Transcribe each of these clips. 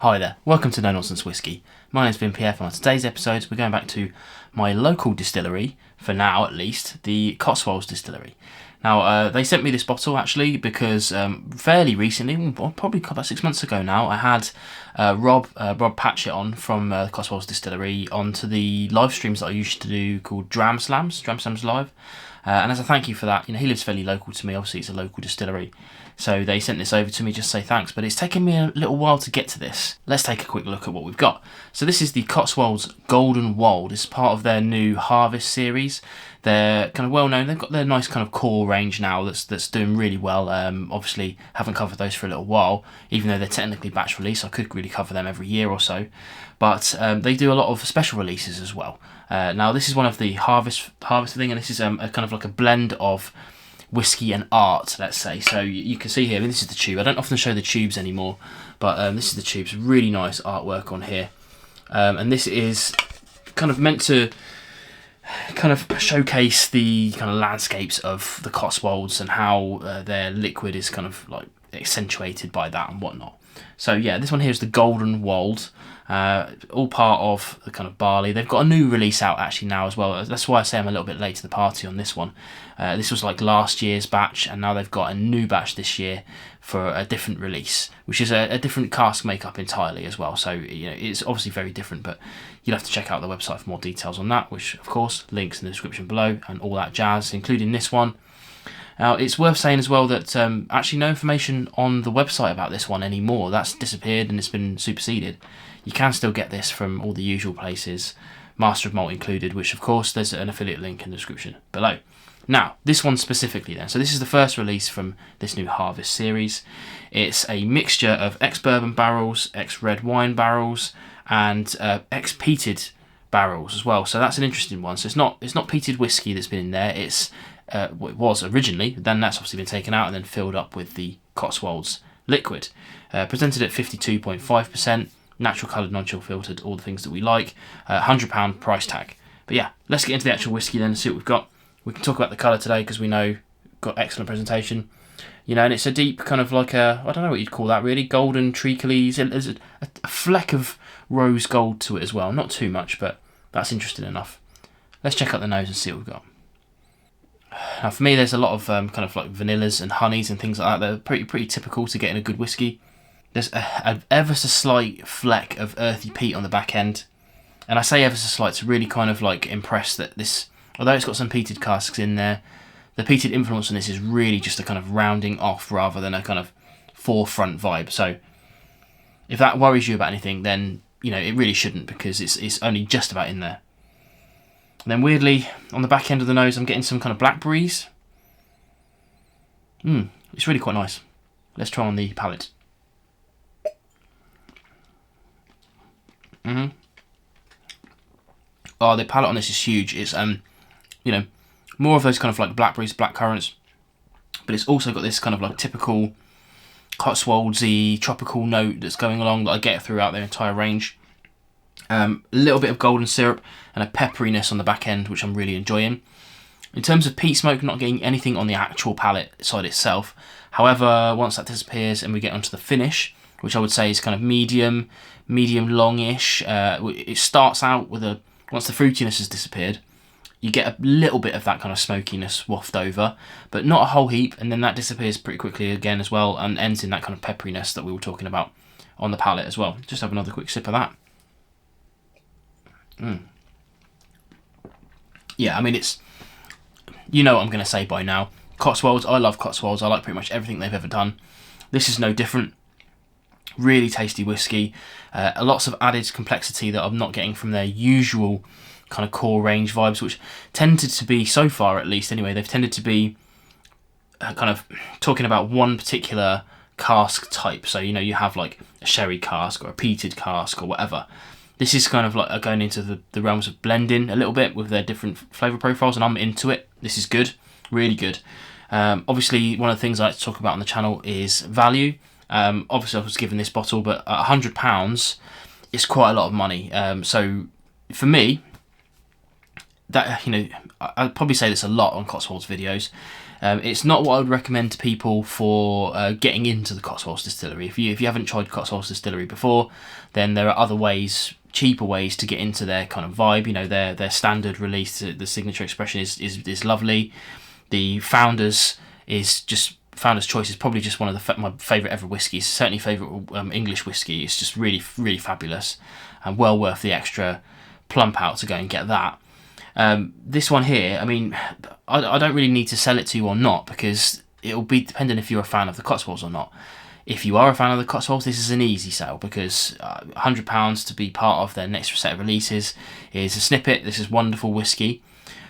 Hi there, welcome to No Nonsense Whiskey. My name's Vin PF, and on today's episode we're going back to my local distillery, for now at least, the Cotswolds distillery. Now they sent me this bottle actually because fairly recently, probably about 6 months ago now, I had Rob Patchett on from the Cotswolds distillery onto the live streams that I used to do called Dram Slams Live. And as a thank you for that, he lives fairly local to me, obviously it's a local distillery. So they sent this over to me just to say thanks, but it's taken me a little while to get to this. Let's take a quick look at what we've got. So this is the Cotswolds Golden Wold. It's part of their new Harvest series. They're kind of well known. They've got their nice kind of core range now that's doing really well. Obviously haven't covered those for a little while, even though they're technically batch release. I could really cover them every year or so. But they do a lot of special releases as well. Now this is one of the Harvest thing, and this is a kind of like a blend of whiskey and art, let's say. So you can see here, this is the tube. I don't often show the tubes anymore, but this is the tubes. Really nice artwork on here. And this is kind of meant to kind of showcase the kind of landscapes of the Cotswolds and how their liquid is kind of like accentuated by that and whatnot. So yeah, this one here is the Golden Wold. All part of the kind of barley. They've got a new release out actually now as well. That's why I say I'm a little bit late to the party on this one. This was like last year's batch, and now they've got a new batch this year for a different release, which is a different cask makeup entirely as well. So it's obviously very different, but you'll have to check out the website for more details on that, which of course links in the description below and all that jazz, including this one. Now, it's worth saying as well that actually no information on the website about this one anymore. That's disappeared and it's been superseded. You can still get this from all the usual places, Master of Malt included, which of course there's an affiliate link in the description below. Now, this one specifically then. So this is the first release from this new Harvest series. It's a mixture of ex-bourbon barrels, ex-red wine barrels, and ex-peated barrels as well. So that's an interesting one. So it's not peated whiskey that's been in there. It's it was originally, then that's obviously been taken out and then filled up with the Cotswolds liquid. Presented at 52.5%, natural coloured, non-chill filtered, all the things that we like. £100 price tag. But yeah, let's get into the actual whiskey then and see what we've got. We can talk about the colour today because we know we've got excellent presentation. And it's a deep kind of like I don't know what you'd call that really, golden treacles. There's a fleck of rose gold to it as well. Not too much, but that's interesting enough. Let's check out the nose and see what we've got. Now for me, there's a lot of kind of like vanillas and honeys and things like that. They're pretty typical to getting a good whiskey. There's a ever so slight fleck of earthy peat on the back end, and I say ever so slight to really kind of like impress that this, although it's got some peated casks in there, the peated influence on this is really just a kind of rounding off rather than a kind of forefront vibe. So if that worries you about anything, then it really shouldn't, because it's only just about in there. And then weirdly, on the back end of the nose, I'm getting some kind of blackberries. It's really quite nice. Let's try on the palate. Oh, the palate on this is huge. It's more of those kind of like blackberries, blackcurrants, but it's also got this kind of like typical Cotswoldsy tropical note that's going along that I get throughout their entire range. A little bit of golden syrup and a pepperiness on the back end, which I'm really enjoying. In terms of peat smoke, not getting anything on the actual palate side itself. However, once that disappears and we get onto the finish, which I would say is kind of medium longish, it starts out with once the fruitiness has disappeared, you get a little bit of that kind of smokiness waft over, but not a whole heap, and then that disappears pretty quickly again as well, and ends in that kind of pepperiness that we were talking about on the palate as well. Just have another quick sip of that. Yeah, I mean, it's, what I'm going to say by now. Cotswolds, I love Cotswolds. I like pretty much everything they've ever done. This is no different. Really tasty whiskey. Lots of added complexity that I'm not getting from their usual kind of core range vibes, which tended to be, so far at least anyway, they've tended to be kind of talking about one particular cask type. So, you have like a sherry cask or a peated cask or whatever. This is kind of like going into the realms of blending a little bit with their different flavour profiles, and I'm into it. This is good, really good. Obviously, one of the things I like to talk about on the channel is value. Obviously, I was given this bottle, but £100 is quite a lot of money. So for me, that I'd probably say this a lot on Cotswolds videos. It's not what I would recommend to people for getting into the Cotswolds distillery. If you haven't tried Cotswolds distillery before, then there are other ways, cheaper ways to get into their kind of vibe. You know, their standard release, the signature expression is lovely. The Founder's Choice is probably just one of my favourite ever whiskies. Certainly favourite English whiskey. It's just really, really fabulous and well worth the extra plump out to go and get that. This one here, I mean, I don't really need to sell it to you or not, because it'll be dependent if you're a fan of the Cotswolds or not. If you are a fan of the Cotswolds, this is an easy sale, because £100 to be part of their next set of releases is a snippet. This is wonderful whiskey.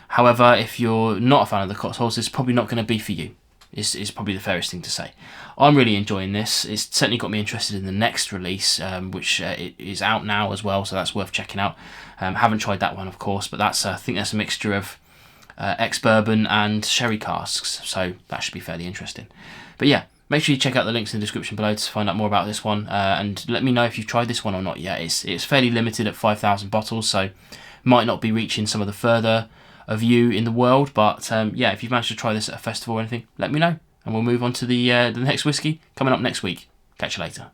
However, if you're not a fan of the Cotswolds, it's probably not going to be for you. Is probably the fairest thing to say. I'm really enjoying this. It's certainly got me interested in the next release, which is out now as well, so that's worth checking out. Haven't tried that one, of course, but I think that's a mixture of ex-bourbon and sherry casks, so that should be fairly interesting. But yeah, make sure you check out the links in the description below to find out more about this one, and let me know if you've tried this one or not yet. It's fairly limited at 5,000 bottles, so might not be reaching some of the further of you in the world, but yeah, if you've managed to try this at a festival or anything, let me know, and we'll move on to the next whiskey coming up next week. Catch you later.